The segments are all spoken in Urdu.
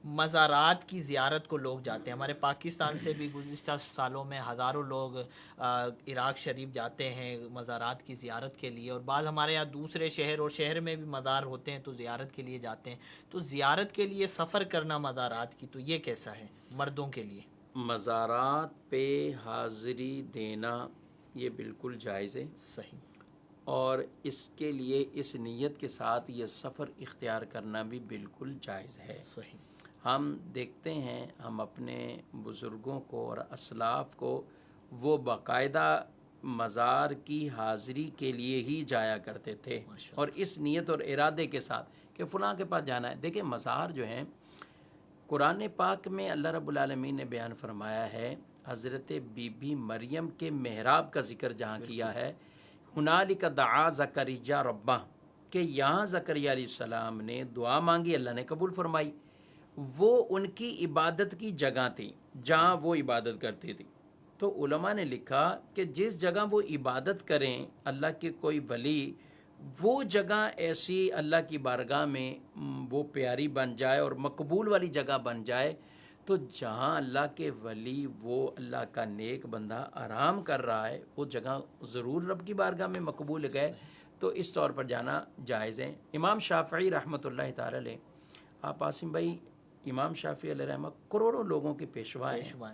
مزارات کی زیارت کو لوگ جاتے ہیں. ہمارے پاکستان سے بھی گزشتہ سالوں میں ہزاروں لوگ عراق شریف جاتے ہیں مزارات کی زیارت کے لیے، اور بعض ہمارے یہاں دوسرے شہر اور شہر میں بھی مزار ہوتے ہیں تو زیارت کے لیے جاتے ہیں. تو زیارت کے لیے سفر کرنا مزارات کی، تو یہ کیسا ہے مردوں کے لیے؟ مزارات پہ حاضری دینا یہ بالکل جائز ہے، صحیح. اور اس کے لیے اس نیت کے ساتھ یہ سفر اختیار کرنا بھی بالکل جائز ہے. صحیح. ہم دیکھتے ہیں ہم اپنے بزرگوں کو اور اسلاف کو وہ باقاعدہ مزار کی حاضری کے لیے ہی جایا کرتے تھے، اور اس نیت اور ارادے کے ساتھ کہ فلاں کے پاس جانا ہے. دیکھیں مزار جو ہیں قرآن پاک میں اللہ رب العالمین نے بیان فرمایا ہے، حضرت بی بی مریم کے محراب کا ذکر جہاں کیا ہے، ہنالک دعا زکریا ربہ، کہ یہاں زکریا علیہ السلام نے دعا مانگی، اللہ نے قبول فرمائی. وہ ان کی عبادت کی جگہ تھی جہاں وہ عبادت کرتی تھی. تو علماء نے لکھا کہ جس جگہ وہ عبادت کریں اللہ کے کوئی ولی، وہ جگہ ایسی اللہ کی بارگاہ میں وہ پیاری بن جائے اور مقبول والی جگہ بن جائے، تو جہاں اللہ کے ولی وہ اللہ کا نیک بندہ آرام کر رہا ہے وہ جگہ ضرور رب کی بارگاہ میں مقبول گئے. تو اس طور پر جانا جائز ہے. امام شافعی رحمۃ اللہ تعالی علیہ، آپ عاصم بھائی امام شافعی علیہ رحمہ کروڑوں لوگوں کے پیشوا ہیں.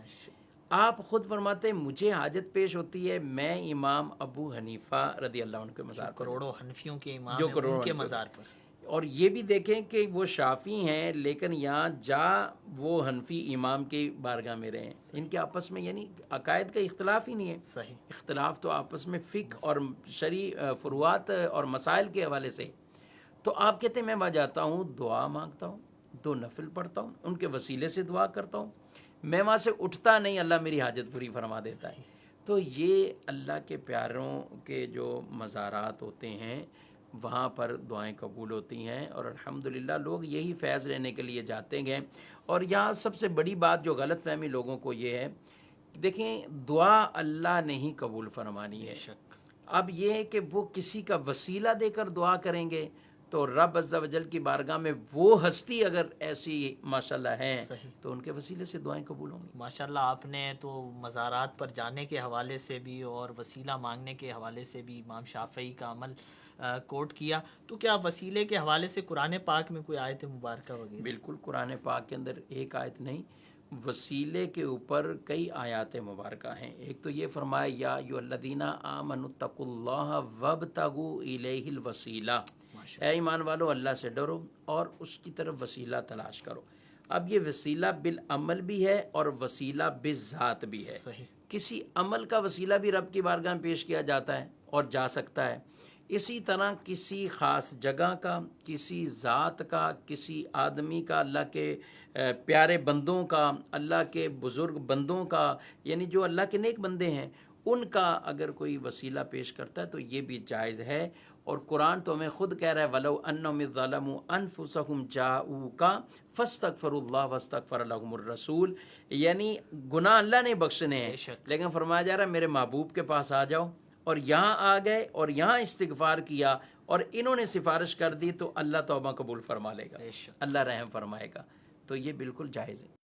آپ خود فرماتے ہیں مجھے حاجت پیش ہوتی ہے میں امام ابو حنیفہ رضی اللہ عنہ کے مزار پر، کروڑوں حنفیوں کے امام جو ہیں کروڑوں ان کے حنفیوں مزار پر. اور یہ بھی دیکھیں کہ وہ شافی ہیں لیکن یہاں جا وہ حنفی امام کی بارگاہ میں رہے ہیں. ان کے آپس میں یعنی عقائد کا اختلاف ہی نہیں ہے. صحیح. اختلاف تو آپس میں فقہ اور شرعی فروعات اور مسائل کے حوالے سے. تو آپ کہتے ہیں میں وہاں جاتا ہوں، دعا مانگتا ہوں، 2 نفل پڑھتا ہوں، ان کے وسیلے سے دعا کرتا ہوں، میں وہاں سے اٹھتا نہیں، اللہ میری حاجت پوری فرما دیتا ہے. تو یہ اللہ کے پیاروں کے جو مزارات ہوتے ہیں وہاں پر دعائیں قبول ہوتی ہیں، اور الحمدللہ لوگ یہی فیض لینے کے لیے جاتے ہیں. اور یہاں سب سے بڑی بات جو غلط فہمی لوگوں کو یہ ہے، دیکھیں دعا اللہ نے ہی قبول فرمانی ہے. اب یہ ہے کہ وہ کسی کا وسیلہ دے کر دعا کریں گے تو رب عز و جل کی بارگاہ میں وہ ہستی اگر ایسی ماشاءاللہ ہیں تو ان کے وسیلے سے دعائیں قبول ہوں گی. ماشاءاللہ آپ نے تو مزارات پر جانے کے حوالے سے بھی اور وسیلہ مانگنے کے حوالے سے بھی امام شافعی کا عمل کوٹ کیا. تو کیا وسیلے کے حوالے سے قرآن پاک میں کوئی آیت مبارکہ وغیرہ؟ بالکل، قرآن پاک کے اندر ایک آیت نہیں، وسیلے کے اوپر کئی آیات مبارکہ ہیں. ایک تو یہ فرمایا یا ایھا الذین آمنوا اتقوا اللہ وابتغوا الیہ الوسیلہ، اے ایمان والو اللہ سے ڈرو اور اس کی طرف وسیلہ تلاش کرو. اب یہ وسیلہ بالعمل بھی ہے اور وسیلہ بالذات بھی ہے. صحیح. کسی عمل کا وسیلہ بھی رب کی بارگاہ میں پیش کیا جاتا ہے اور جا سکتا ہے. اسی طرح کسی خاص جگہ کا، کسی ذات کا، کسی آدمی کا، اللہ کے پیارے بندوں کا، اللہ کے بزرگ بندوں کا، یعنی جو اللہ کے نیک بندے ہیں ان کا اگر کوئی وسیلہ پیش کرتا ہے تو یہ بھی جائز ہے. اور قرآن تو ہمیں خود کہہ رہا ہے وَلَوْ أَنَّهُمْ إِذْ ظَلَمُوا أَنفُسَهُمْ جَاءُوكَ فَاسْتَغْفَرُوا اللَّهَ وَاسْتَغْفَرَ لَهُمُ الرَّسُولُ، یعنی گناہ اللہ نے بخشنے ہیں لیکن فرمایا جا رہا ہے میرے محبوب کے پاس آ جاؤ، اور یہاں آ گئے اور یہاں استغفار کیا اور انہوں نے سفارش کر دی تو اللہ توبہ قبول فرما لے گا، اللہ رحم فرمائے گا. تو یہ بالکل جائز ہے.